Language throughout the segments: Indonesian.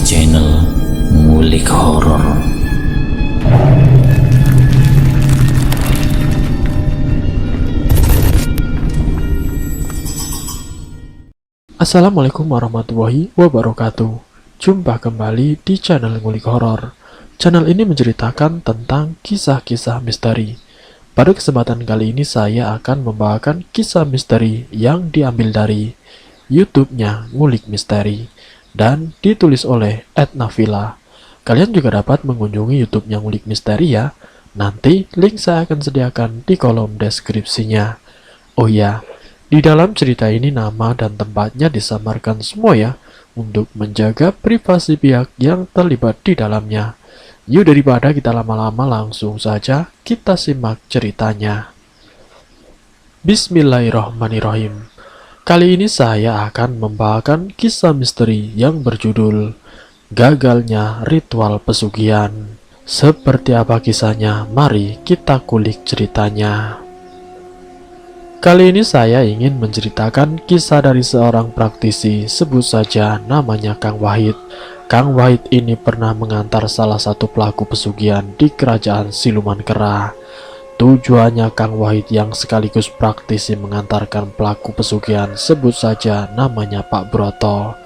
channel Ngulik Horor. Assalamualaikum warahmatullahi wabarakatuh. Jumpa kembali di channel Ngulik Horor. Channel ini menceritakan tentang kisah-kisah misteri. Pada kesempatan kali ini saya akan membawakan kisah misteri yang diambil dari YouTube-nya Ngulik Misteri dan ditulis oleh @nafila. Kalian juga dapat mengunjungi YouTube-nya Ngulik Misteri ya. Nanti link saya akan sediakan di kolom deskripsinya. Oh ya, di dalam cerita ini nama dan tempatnya disamarkan semua ya, untuk menjaga privasi pihak yang terlibat di dalamnya. Yuk daripada kita lama-lama, langsung saja kita simak ceritanya. Bismillahirrahmanirrahim. Kali ini saya akan membawakan kisah misteri yang berjudul Gagalnya Ritual Pesugihan. Seperti apa kisahnya? Mari kita kulik ceritanya. Kali ini saya ingin menceritakan kisah dari seorang praktisi, sebut saja namanya Kang Wahid. Kang Wahid ini pernah mengantar salah satu pelaku pesugihan di kerajaan Siluman Kera. Tujuannya Kang Wahid yang sekaligus praktisi mengantarkan pelaku pesugihan, sebut saja namanya Pak Broto.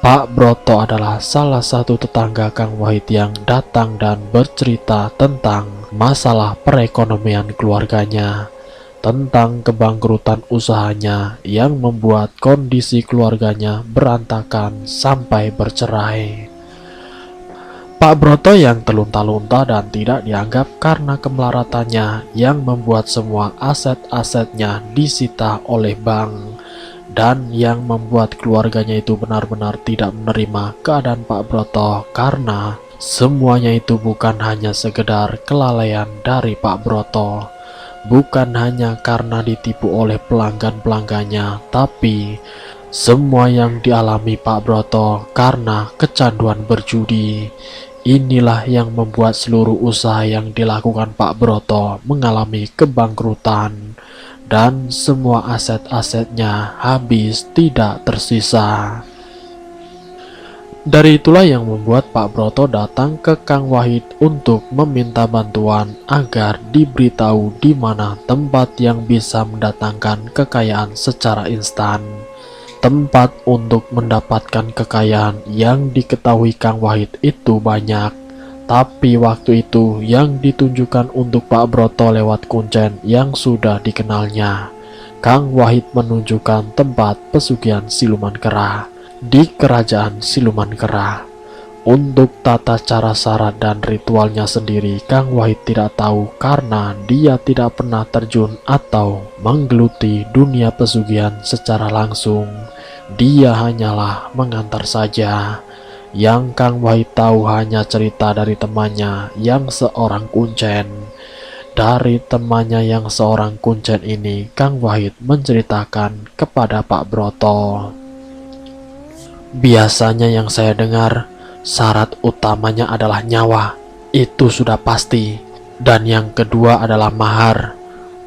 Pak Broto adalah salah satu tetangga Kang Wahid yang datang dan bercerita tentang masalah perekonomian keluarganya, tentang kebangkrutan usahanya yang membuat kondisi keluarganya berantakan sampai bercerai. Pak Broto yang terlunta-lunta dan tidak dianggap karena kemelaratannya yang membuat semua aset-asetnya disita oleh bank, dan yang membuat keluarganya itu benar-benar tidak menerima keadaan Pak Broto karena semuanya itu bukan hanya sekedar kelalaian dari Pak Broto. Bukan hanya karena ditipu oleh pelanggan-pelanggannya, tapi semua yang dialami Pak Broto karena kecanduan berjudi. Inilah yang membuat seluruh usaha yang dilakukan Pak Broto mengalami kebangkrutan, dan semua aset-asetnya habis tidak tersisa. Dari itulah yang membuat Pak Broto datang ke Kang Wahid untuk meminta bantuan agar diberitahu di mana tempat yang bisa mendatangkan kekayaan secara instan. Tempat untuk mendapatkan kekayaan yang diketahui Kang Wahid itu banyak, tapi waktu itu yang ditunjukkan untuk Pak Broto lewat kuncen yang sudah dikenalnya. Kang Wahid menunjukkan tempat pesugihan Siluman Kera di kerajaan Siluman Kera. Untuk tata cara syarat dan ritualnya sendiri Kang Wahid tidak tahu karena dia tidak pernah terjun atau menggeluti dunia pesugihan secara langsung. Dia hanyalah mengantar saja. Yang Kang Wahid tahu hanya cerita dari temannya yang seorang kuncen. Dari temannya yang seorang kuncen ini Kang Wahid menceritakan kepada Pak Broto. Biasanya yang saya dengar, syarat utamanya adalah nyawa, itu sudah pasti. Dan yang kedua adalah mahar.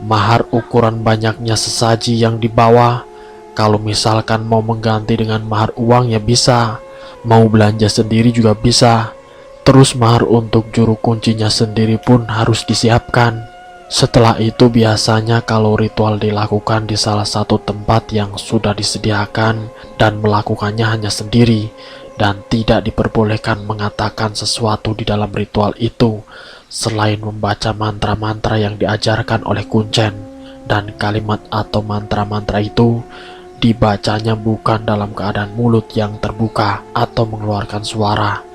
Mahar ukuran banyaknya sesaji yang dibawa. Kalau misalkan mau mengganti dengan mahar uang ya bisa, mau belanja sendiri juga bisa. Terus mahar untuk juru kuncinya sendiri pun harus disiapkan. Setelah itu biasanya kalau ritual dilakukan di salah satu tempat yang sudah disediakan dan melakukannya hanya sendiri, dan tidak diperbolehkan mengatakan sesuatu di dalam ritual itu selain membaca mantra-mantra yang diajarkan oleh kuncen. Dan kalimat atau mantra-mantra itu dibacanya bukan dalam keadaan mulut yang terbuka atau mengeluarkan suara,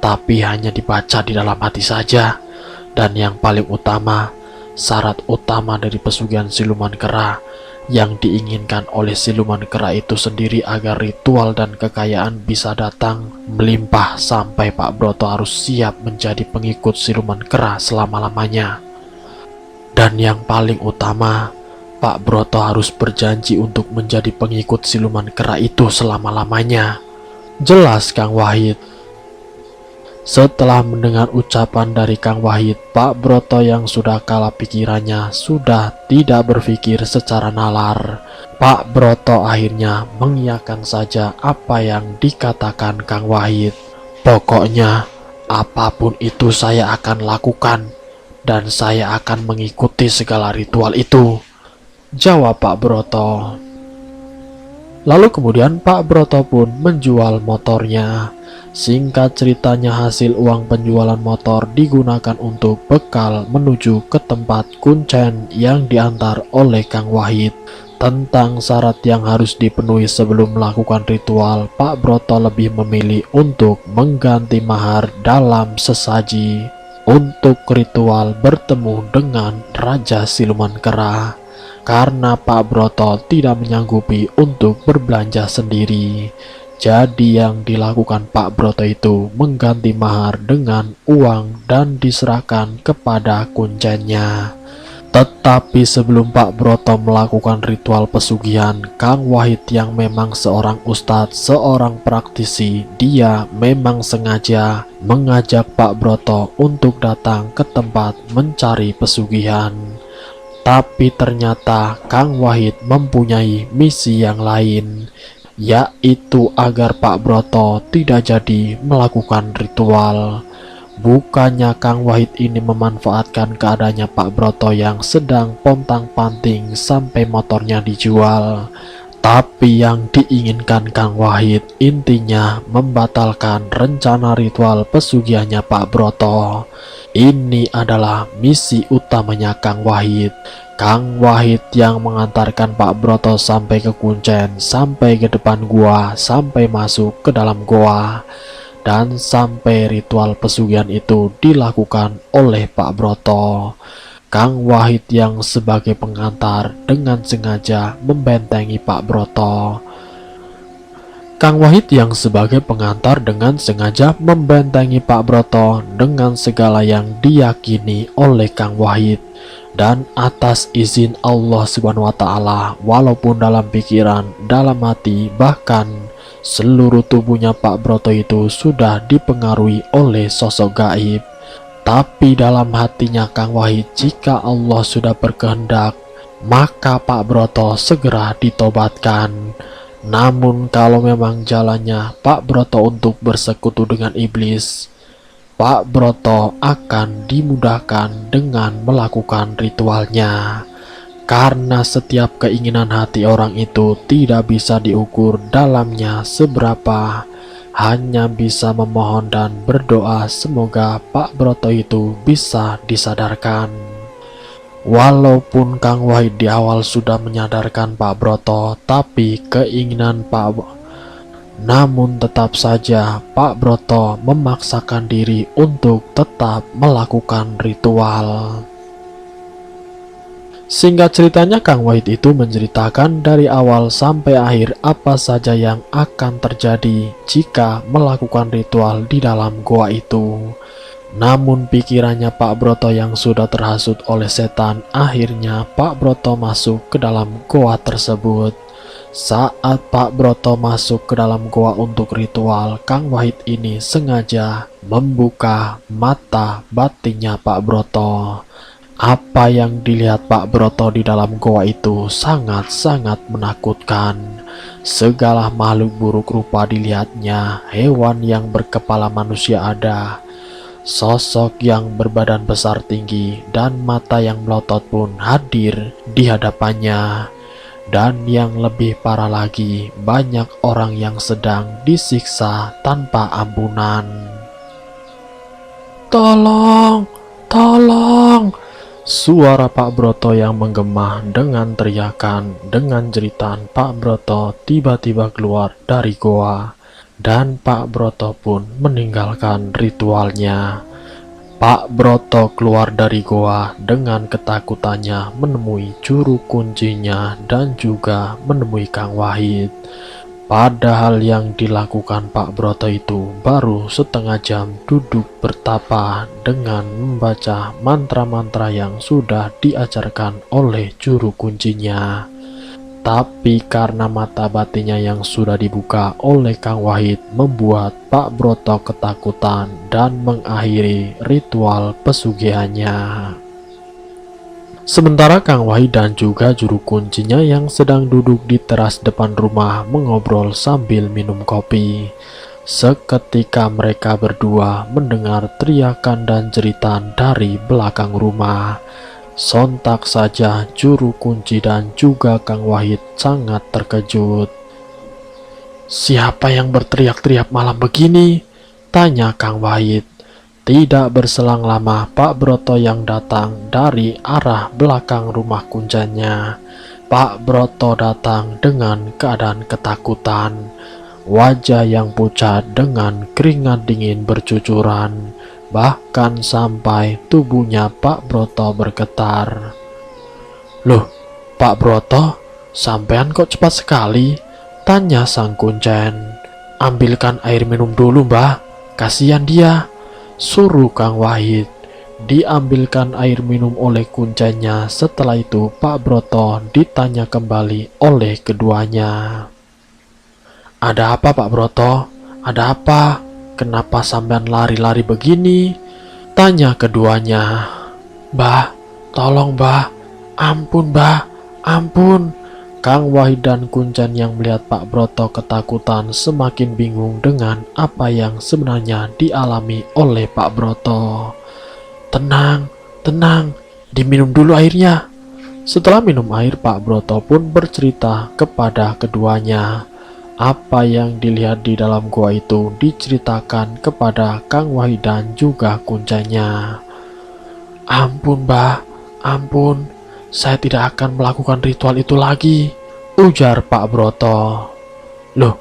tapi hanya dibaca di dalam hati saja. Dan yang paling utama, syarat utama dari pesugihan Siluman Kera yang diinginkan oleh Siluman Kera itu sendiri agar ritual dan kekayaan bisa datang melimpah sampai Pak Broto harus siap menjadi pengikut Siluman Kera selama-lamanya. Dan yang paling utama, Pak Broto harus berjanji untuk menjadi pengikut Siluman Kera itu selama-lamanya. Jelas Kang Wahid. Setelah mendengar ucapan dari Kang Wahid, Pak Broto yang sudah kalah pikirannya sudah tidak berpikir secara nalar. Pak Broto akhirnya mengiyakan saja apa yang dikatakan Kang Wahid. Pokoknya apapun itu saya akan lakukan dan saya akan mengikuti segala ritual itu, jawab Pak Broto. Lalu kemudian Pak Broto pun menjual motornya. Singkat ceritanya, hasil uang penjualan motor digunakan untuk bekal menuju ke tempat kuncen yang diantar oleh Kang Wahid. Tentang syarat yang harus dipenuhi sebelum melakukan ritual, Pak Broto lebih memilih untuk mengganti mahar dalam sesaji untuk ritual bertemu dengan Raja Siluman Kera, karena Pak Broto tidak menyanggupi untuk berbelanja sendiri. Jadi yang dilakukan Pak Broto itu mengganti mahar dengan uang dan diserahkan kepada kuncennya. Tetapi sebelum Pak Broto melakukan ritual pesugihan, Kang Wahid yang memang seorang ustadz, seorang praktisi, dia memang sengaja mengajak Pak Broto untuk datang ke tempat mencari pesugihan. Tapi ternyata Kang Wahid mempunyai misi yang lain, yaitu agar Pak Broto tidak jadi melakukan ritual. Bukannya Kang Wahid ini memanfaatkan keadaannya Pak Broto yang sedang pontang-panting sampai motornya dijual, tapi yang diinginkan Kang Wahid intinya membatalkan rencana ritual pesugihannya Pak Broto. Ini adalah misi utamanya Kang Wahid. Kang Wahid yang mengantarkan Pak Broto sampai ke kuncen, sampai ke depan gua, sampai masuk ke dalam goa. Dan sampai ritual pesugihan itu dilakukan oleh Pak Broto. Kang Wahid yang sebagai pengantar dengan sengaja membentengi Pak Broto. Kang Wahid yang sebagai pengantar dengan sengaja membentengi Pak Broto dengan segala yang diyakini oleh Kang Wahid. Dan atas izin Allah Subhanahu wa Ta'ala, walaupun dalam pikiran, dalam hati, bahkan seluruh tubuhnya Pak Broto itu sudah dipengaruhi oleh sosok gaib. Tapi dalam hatinya Kang Wahid, jika Allah sudah berkehendak, maka Pak Broto segera ditobatkan. Namun kalau memang jalannya Pak Broto untuk bersekutu dengan iblis, Pak Broto akan dimudahkan dengan melakukan ritualnya. Karena setiap keinginan hati orang itu tidak bisa diukur dalamnya seberapa, hanya bisa memohon dan berdoa semoga Pak Broto itu bisa disadarkan. Walaupun Kang Wahid di awal sudah menyadarkan Pak Broto, tapi keinginan namun tetap saja Pak Broto memaksakan diri untuk tetap melakukan ritual. Singkat ceritanya, Kang Wahid itu menceritakan dari awal sampai akhir apa saja yang akan terjadi jika melakukan ritual di dalam goa itu. Namun pikirannya Pak Broto yang sudah terhasut oleh setan, akhirnya Pak Broto masuk ke dalam goa tersebut. Saat Pak Broto masuk ke dalam goa untuk ritual, Kang Wahid ini sengaja membuka mata batinnya Pak Broto. Apa yang dilihat Pak Broto di dalam goa itu sangat-sangat menakutkan. Segala makhluk buruk rupa dilihatnya, hewan yang berkepala manusia ada, sosok yang berbadan besar tinggi dan mata yang melotot pun hadir di hadapannya. Dan yang lebih parah lagi, banyak orang yang sedang disiksa tanpa ampunan. Tolong, tolong! Suara Pak Broto yang menggema dengan teriakan, dengan jeritan Pak Broto tiba-tiba keluar dari goa. Dan Pak Broto pun meninggalkan ritualnya. Pak Broto keluar dari goa dengan ketakutannya menemui juru kuncinya dan juga menemui Kang Wahid. Padahal yang dilakukan Pak Broto itu baru setengah jam duduk bertapa dengan membaca mantra-mantra yang sudah diajarkan oleh juru kuncinya. Tapi karena mata batinnya yang sudah dibuka oleh Kang Wahid membuat Pak Broto ketakutan dan mengakhiri ritual pesugihannya. Sementara Kang Wahid dan juga juru kuncinya yang sedang duduk di teras depan rumah mengobrol sambil minum kopi. Seketika mereka berdua mendengar teriakan dan jeritan dari belakang rumah. Sontak saja juru kunci dan juga Kang Wahid sangat terkejut. "Siapa yang berteriak-teriak malam begini?" tanya Kang Wahid. Tidak berselang lama Pak Broto yang datang dari arah belakang rumah kunjanya. Pak Broto datang dengan keadaan ketakutan. Wajah yang pucat dengan keringat dingin bercucuran, bahkan sampai tubuhnya Pak Broto bergetar. "Loh, Pak Broto, sampean kok cepat sekali?" tanya sang kuncen. "Ambilkan air minum dulu, Mbah, kasihan dia," suruh Kang Wahid. Diambilkan air minum oleh kuncennya. Setelah itu Pak Broto ditanya kembali oleh keduanya. "Ada apa Pak Broto? Ada apa? Kenapa sampean lari-lari begini?" tanya keduanya. "Mbah, tolong Mbah, ampun Mbah, ampun." Kang Wahid dan Kuncen yang melihat Pak Broto ketakutan semakin bingung dengan apa yang sebenarnya dialami oleh Pak Broto. "Tenang, tenang, diminum dulu airnya." Setelah minum air, Pak Broto pun bercerita kepada keduanya. Apa yang dilihat di dalam gua itu diceritakan kepada Kang Wahid dan juga Kuncennya. "Ampun Mbah, ampun, saya tidak akan melakukan ritual itu lagi," ujar Pak Broto. "Loh,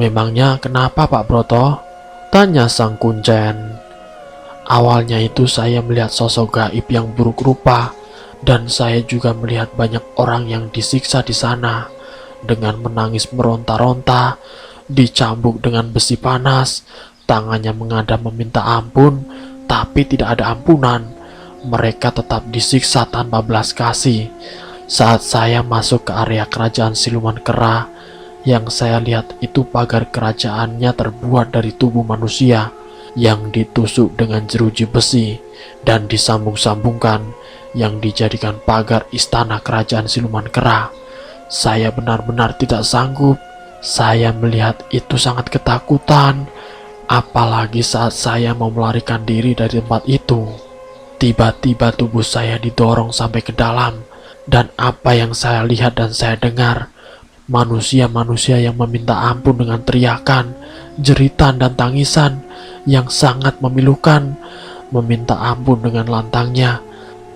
memangnya kenapa Pak Broto?" tanya sang Kuncen. "Awalnya itu saya melihat sosok gaib yang buruk rupa, dan saya juga melihat banyak orang yang disiksa di sana dengan menangis meronta-ronta, dicambuk dengan besi panas, tangannya mengadang meminta ampun, tapi tidak ada ampunan. Mereka tetap disiksa tanpa belas kasih. Saat saya masuk ke area kerajaan Siluman Kera, yang saya lihat itu pagar kerajaannya terbuat dari tubuh manusia yang ditusuk dengan jeruji besi dan disambung-sambungkan, yang dijadikan pagar istana kerajaan Siluman Kera. Saya benar-benar tidak sanggup. Saya melihat itu sangat ketakutan, apalagi saat saya mau melarikan diri dari tempat itu. Tiba-tiba tubuh saya didorong sampai ke dalam, dan apa yang saya lihat dan saya dengar, manusia-manusia yang meminta ampun dengan teriakan, jeritan dan tangisan yang sangat memilukan, meminta ampun dengan lantangnya.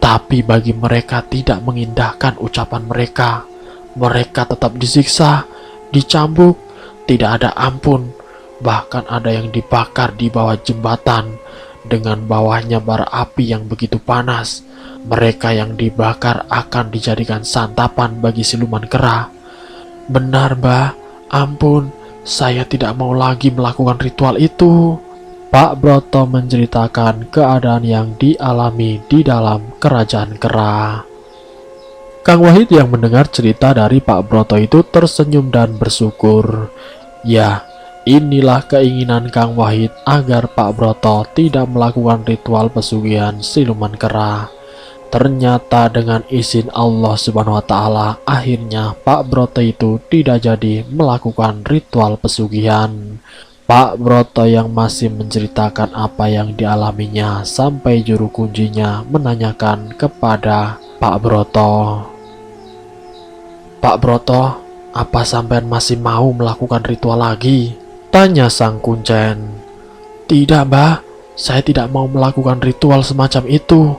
Tapi bagi mereka tidak mengindahkan ucapan mereka. Mereka tetap disiksa, dicambuk, tidak ada ampun. Bahkan ada yang dibakar di bawah jembatan dengan bawahnya bara api yang begitu panas. Mereka yang dibakar akan dijadikan santapan bagi siluman kera. "Benar Mbah, ampun, saya tidak mau lagi melakukan ritual itu." Pak Broto menceritakan keadaan yang dialami di dalam kerajaan kera. Kang Wahid yang mendengar cerita dari Pak Broto itu tersenyum dan bersyukur. Ya, inilah keinginan Kang Wahid agar Pak Broto tidak melakukan ritual pesugihan siluman kera. Ternyata dengan izin Allah Subhanahu wa Ta'ala, akhirnya Pak Broto itu tidak jadi melakukan ritual pesugihan. Pak Broto yang masih menceritakan apa yang dialaminya sampai juru kuncinya menanyakan kepada Pak Broto. "Pak Broto, apa sampean masih mau melakukan ritual lagi?" tanya sang kuncen. "Tidak Mbah, saya tidak mau melakukan ritual semacam itu.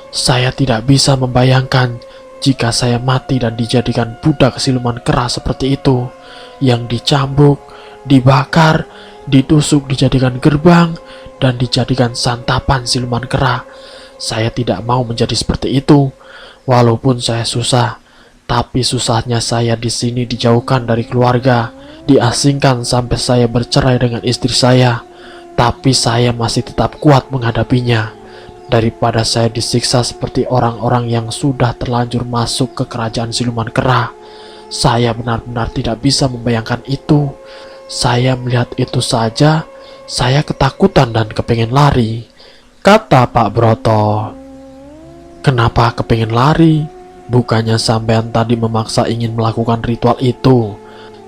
Saya tidak bisa membayangkan jika saya mati dan dijadikan budak siluman kera seperti itu, yang dicambuk, dibakar, ditusuk dijadikan gerbang, dan dijadikan santapan siluman kera. Saya tidak mau menjadi seperti itu. Walaupun saya susah, tapi susahnya saya di sini dijauhkan dari keluarga, diasingkan sampai saya bercerai dengan istri saya. Tapi saya masih tetap kuat menghadapinya. Daripada saya disiksa seperti orang-orang yang sudah terlanjur masuk ke kerajaan siluman kera. Saya benar-benar tidak bisa membayangkan itu. Saya melihat itu saja, saya ketakutan dan kepingin lari," kata Pak Broto. "Kenapa kepingin lari? Bukannya sampean tadi memaksa ingin melakukan ritual itu?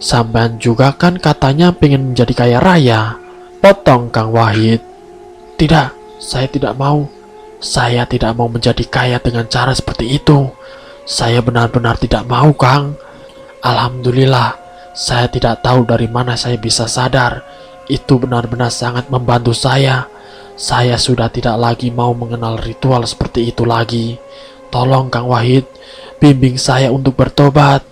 Sampean juga kan katanya pengen menjadi kaya raya." Potong Kang Wahid. Tidak, saya tidak mau. Saya tidak mau menjadi kaya dengan cara seperti itu. Saya benar-benar tidak mau, Kang. Alhamdulillah, saya tidak tahu dari mana saya bisa sadar. Itu benar-benar sangat membantu saya. Saya sudah tidak lagi mau mengenal ritual seperti itu lagi. Tolong Kang Wahid, bimbing saya untuk bertobat.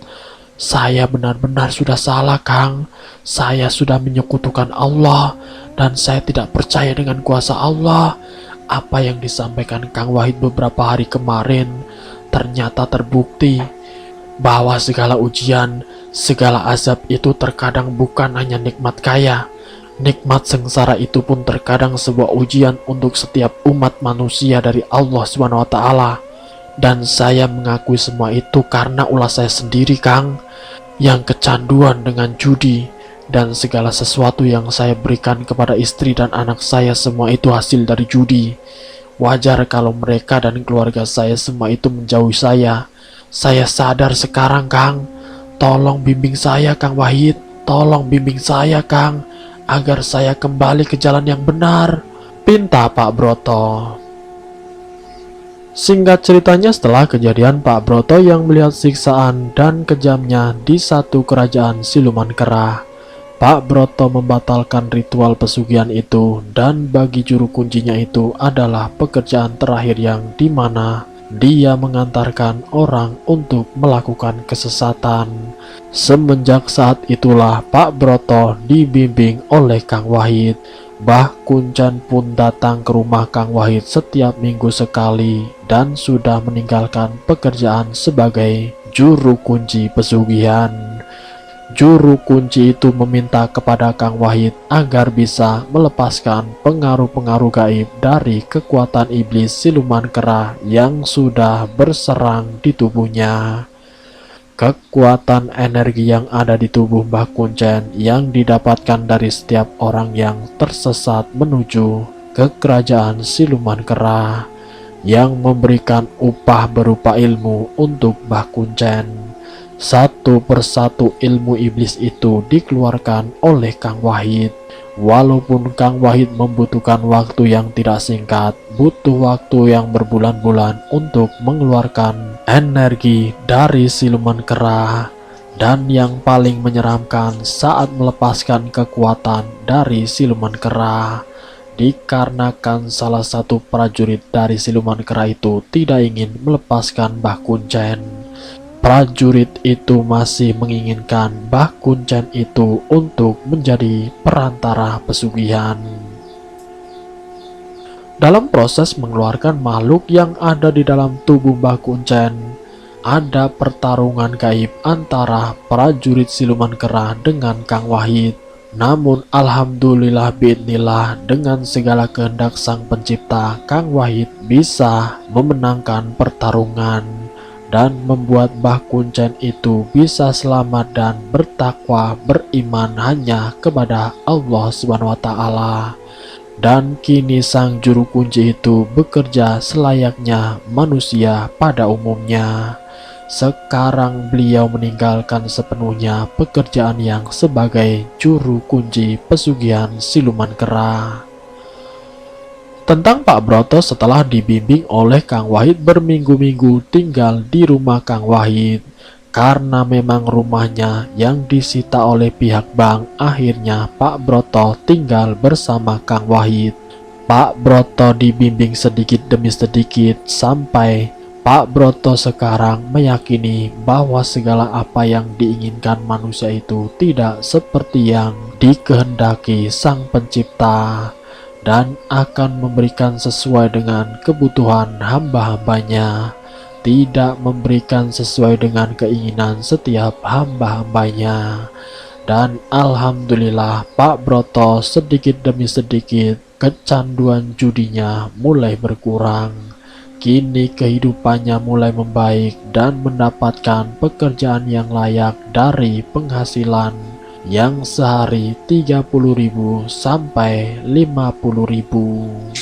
Saya benar-benar sudah salah, Kang. Saya sudah menyekutukan Allah dan saya tidak percaya dengan kuasa Allah. Apa yang disampaikan Kang Wahid beberapa hari kemarin ternyata terbukti bahwa segala ujian, segala azab itu terkadang bukan hanya nikmat kaya. Nikmat sengsara itu pun terkadang sebuah ujian untuk setiap umat manusia dari Allah SWT. Dan saya mengakui semua itu karena ulah saya sendiri, Kang, yang kecanduan dengan judi, dan segala sesuatu yang saya berikan kepada istri dan anak saya semua itu hasil dari judi. Wajar kalau mereka dan keluarga saya semua itu menjauhi saya. Saya sadar sekarang, Kang. Tolong bimbing saya, Kang Wahid. Tolong bimbing saya, Kang, agar saya kembali ke jalan yang benar, pinta Pak Broto. Singkat ceritanya, setelah kejadian Pak Broto yang melihat siksaan dan kejamnya di satu kerajaan siluman kera, Pak Broto membatalkan ritual pesugihan itu, dan bagi juru kuncinya itu adalah pekerjaan terakhir yang dimana dia mengantarkan orang untuk melakukan kesesatan. Semenjak saat itulah Pak Broto dibimbing oleh Kang Wahid. Mbah Kuncen pun datang ke rumah Kang Wahid setiap minggu sekali dan sudah meninggalkan pekerjaan sebagai juru kunci pesugihan. Juru kunci itu meminta kepada Kang Wahid agar bisa melepaskan pengaruh-pengaruh gaib dari kekuatan iblis siluman kera yang sudah berserang di tubuhnya. Kekuatan energi yang ada di tubuh Mbah Kuncen yang didapatkan dari setiap orang yang tersesat menuju ke kerajaan siluman kera, yang memberikan upah berupa ilmu untuk Mbah Kuncen. Satu persatu ilmu iblis itu dikeluarkan oleh Kang Wahid. Walaupun Kang Wahid membutuhkan waktu yang tidak singkat, butuh waktu yang berbulan-bulan untuk mengeluarkan energi dari siluman kera. Dan yang paling menyeramkan saat melepaskan kekuatan dari siluman kera, dikarenakan salah satu prajurit dari siluman kera itu tidak ingin melepaskan Mbah Kuncen. Prajurit itu masih menginginkan Mbah Kuncen itu untuk menjadi perantara pesugihan. Dalam proses mengeluarkan makhluk yang ada di dalam tubuh Mbah Kuncen, ada pertarungan gaib antara prajurit siluman kera dengan Kang Wahid. Namun alhamdulillah biidznillah, dengan segala kehendak sang pencipta, Kang Wahid bisa memenangkan pertarungan dan membuat Mbah Kuncen itu bisa selamat dan bertakwa beriman hanya kepada Allah SWT. Dan kini sang juru kunci itu bekerja selayaknya manusia pada umumnya. Sekarang beliau meninggalkan sepenuhnya pekerjaan yang sebagai juru kunci pesugihan siluman kera. Tentang Pak Broto setelah dibimbing oleh Kang Wahid berminggu-minggu tinggal di rumah Kang Wahid. Karena memang rumahnya yang disita oleh pihak bank, akhirnya Pak Broto tinggal bersama Kang Wahid. Pak Broto dibimbing sedikit demi sedikit sampai Pak Broto sekarang meyakini bahwa segala apa yang diinginkan manusia itu tidak seperti yang dikehendaki Sang Pencipta, dan akan memberikan sesuai dengan kebutuhan hamba-hambanya, tidak memberikan sesuai dengan keinginan setiap hamba-hambanya. Dan alhamdulillah Pak Broto sedikit demi sedikit kecanduan judinya mulai berkurang. Kini kehidupannya mulai membaik dan mendapatkan pekerjaan yang layak dari penghasilan yang sehari 30.000 sampai 50.000.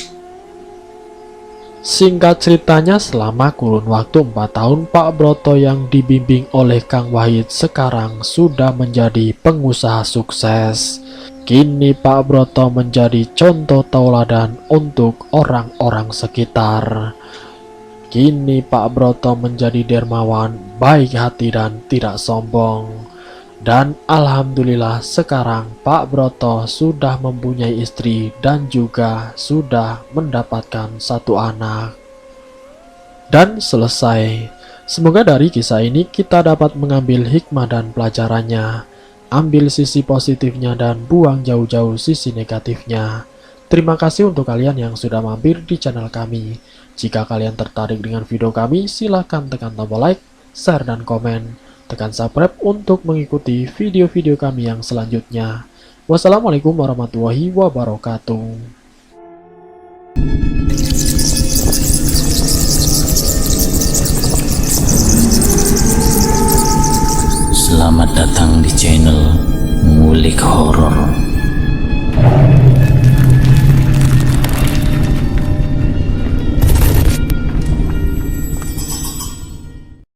Singkat ceritanya, selama kurun waktu 4 tahun Pak Broto yang dibimbing oleh Kang Wahid sekarang sudah menjadi pengusaha sukses. Kini Pak Broto menjadi contoh tauladan untuk orang-orang sekitar. Kini Pak Broto menjadi dermawan, baik hati dan tidak sombong. Dan alhamdulillah sekarang Pak Broto sudah mempunyai istri dan juga sudah mendapatkan satu anak. Dan selesai. Semoga dari kisah ini kita dapat mengambil hikmah dan pelajarannya. Ambil sisi positifnya dan buang jauh-jauh sisi negatifnya. Terima kasih untuk kalian yang sudah mampir di channel kami. Jika kalian tertarik dengan video kami, silahkan tekan tombol like, share, dan komen. Tekan subscribe untuk mengikuti video-video kami yang selanjutnya. Wassalamualaikum warahmatullahi wabarakatuh. Selamat datang di channel Ngulik Horor.